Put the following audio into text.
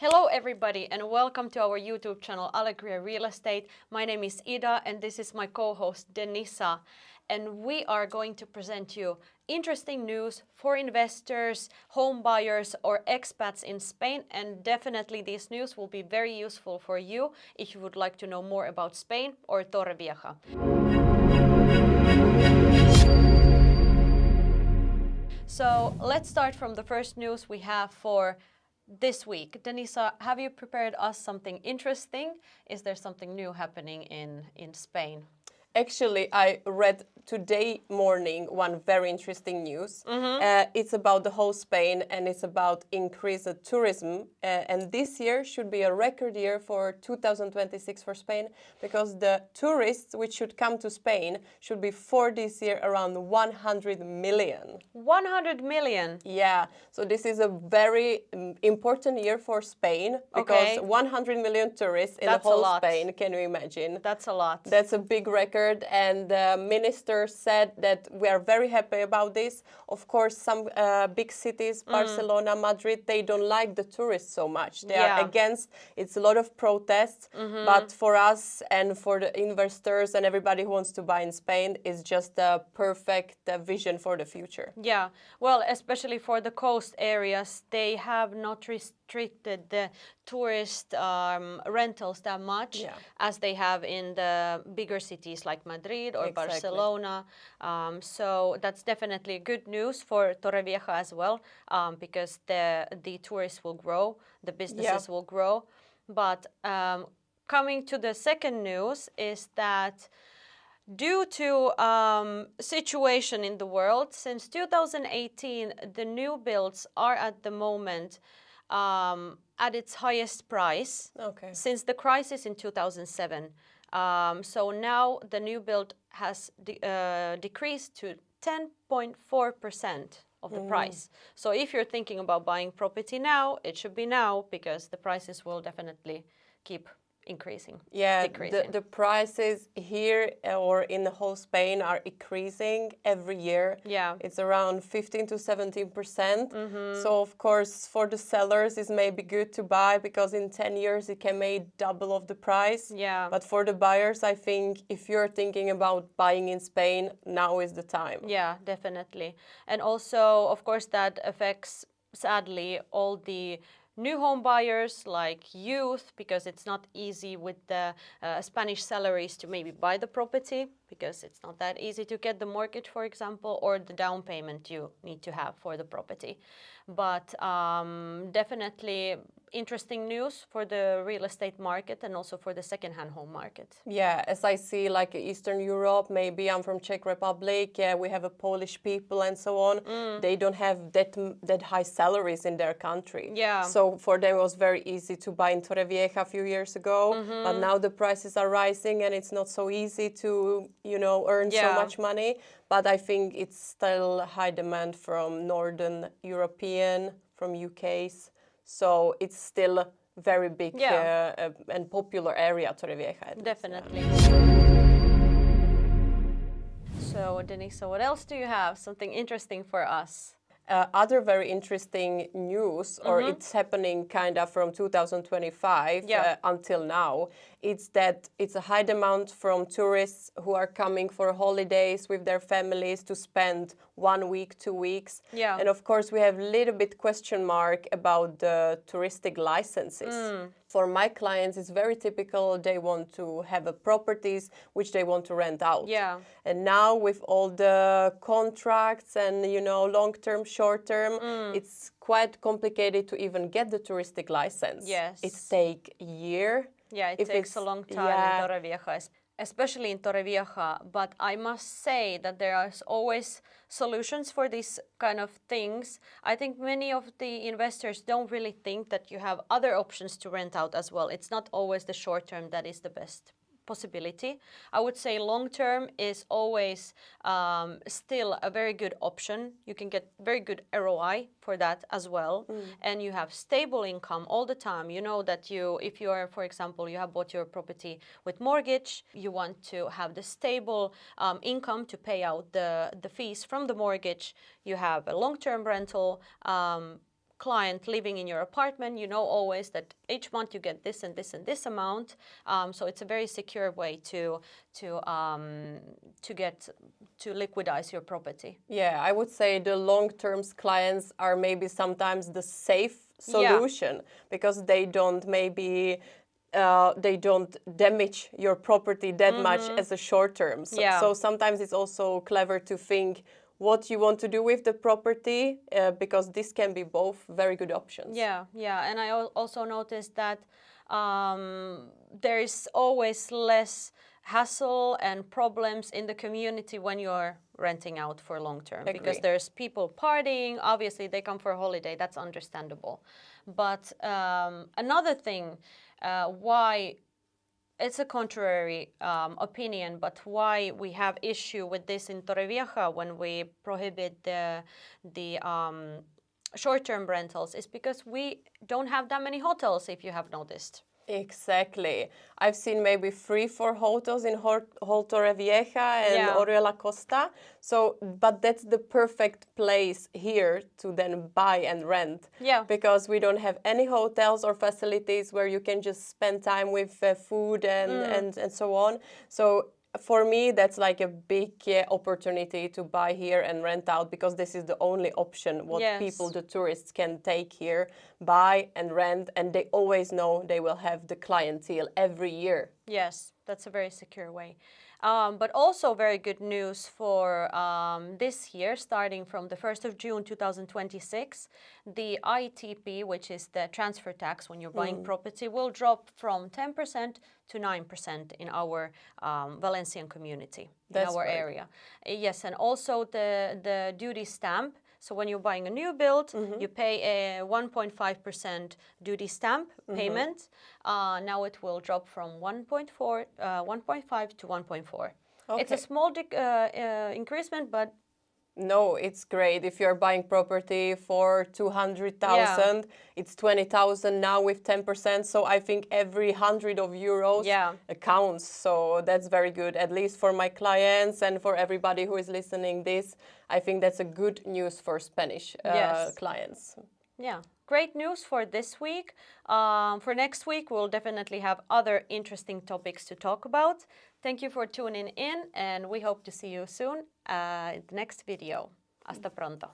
Hello everybody and welcome to our YouTube channel Alegria Real Estate. My name is Ida and this is my co-host Denisa, and we are going to present you interesting news for investors, home buyers or expats in Spain, and definitely this news will be very useful for you if you would like to know more about Spain or Torrevieja. So let's start from the first news we have for this week. Denisa, have you prepared us something interesting? Is there something new happening in Spain? Actually, I read today morning one very interesting news. It's about the whole Spain and it's about increased tourism. And this year should be a record year for 2026 for Spain, because the tourists which should come to Spain should be for this year around 100 million. 100 million? Yeah, so this is a very important year for Spain, because 100 million tourists in the whole Spain, can you imagine? That's a lot. That's a big record. And the minister said that we are very happy about this. Of course, some big cities, Barcelona, Madrid, they don't like the tourists so much. They are against. It's a lot of protests. But for us and for the investors and everybody who wants to buy in Spain, it's just a perfect vision for the future. Yeah, well, especially for the coast areas, they have not restricted the tourist rentals that much as they have in the bigger cities like Madrid or Barcelona. So that's definitely good news for Torrevieja as well, because the tourists will grow, the businesses will grow. But coming to the second news is that due to situation in the world, since 2018, the new builds are at the moment at its highest price since the crisis in 2007. So now the new build has decreased to 10.4% of the price. So if you're thinking about buying property now, it should be now, because the prices will definitely keep increasing. Yeah, the prices here or in the whole Spain are increasing every year. Yeah, it's around 15 to 17%. So of course for the sellers it's maybe good to buy, because in 10 years it can make double of the price. Yeah, but for the buyers, I think if you're thinking about buying in Spain, now is the time. Yeah, definitely. And also of course that affects sadly all the new home buyers like youth, because it's not easy with the Spanish salaries to maybe buy the property, because it's not that easy to get the mortgage, for example, or the down payment you need to have for the property. But definitely interesting news for the real estate market and also for the second-hand home market. Yeah, as I see, like Eastern Europe, maybe I'm from Czech Republic, we have a Polish people and so on. They don't have that high salaries in their country. Yeah. So for them it was very easy to buy in Torrevieja a few years ago, but now the prices are rising and it's not so easy to, earn so much money. But I think it's still high demand from Northern European, from UKs. So it's still a very big and popular area, Torrevieja. Definitely. So, Denisa, what else do you have? Something interesting for us? Other very interesting news, or it's happening kind of from 2025 until now, it's that it's a high demand from tourists who are coming for holidays with their families to spend 1 week, 2 weeks. Yeah. And of course we have a little bit question mark about the touristic licenses. For my clients, it's very typical. They want to have a properties which they want to rent out. Yeah. And now with all the contracts and, long-term, short-term, it's quite complicated to even get the touristic license. Yes. It takes a year. Yeah, it takes a long time in Torrevieja, especially in Torrevieja. But I must say that there are always solutions for these kind of things. I think many of the investors don't really think that you have other options to rent out as well. It's not always the short term that is the best possibility. I would say long term is always still a very good option. You can get very good ROI for that as well. And you have stable income all the time. You know that if you are, for example, you have bought your property with mortgage, you want to have the stable income to pay out the fees from the mortgage. You have a long-term rental client living in your apartment, you know always that each month you get this and this and this amount. So it's a very secure way to liquidize your property. Yeah, I would say the long-term clients are maybe sometimes the safe solution because they don't maybe they don't damage your property that much as a short term. So sometimes it's also clever to think what you want to do with the property because this can be both very good options. Yeah, and I also noticed that there is always less hassle and problems in the community when you're renting out for long term. Because there's people partying, obviously they come for a holiday, that's understandable. But another thing why it's a contrary opinion, but why we have issue with this in Torrevieja when we prohibit the short-term rentals is because we don't have that many hotels, if you have noticed. Exactly. I've seen maybe 3-4 hotels in whole Torrevieja and Orihuela Costa. So, but that's the perfect place here to then buy and rent. Yeah. Because we don't have any hotels or facilities where you can just spend time with food and so on. So for me, that's like a big opportunity to buy here and rent out because this is the only option what people, the tourists, can take here, buy and rent, and they always know they will have the clientele every year. Yes, that's a very secure way. But also very good news for this year, starting from the 1st of June 2026, the ITP, which is the transfer tax when you're buying property, will drop from 10% to 9% in our Valencian community, in our area. Yes, and also the duty stamp. So when you're buying a new build, you pay a 1.5% duty stamp payment. Now it will drop from 1.5 to 1.4. Okay. It's a small increasement, but no, it's great. If you're buying property for 200,000, it's 20,000 now with 10%. So I think every 100 of euros counts. So that's very good, at least for my clients and for everybody who is listening this. I think that's a good news for Spanish clients. Yeah, great news for this week. For next week, we'll definitely have other interesting topics to talk about. Thank you for tuning in, and we hope to see you soon in the next video. Hasta pronto.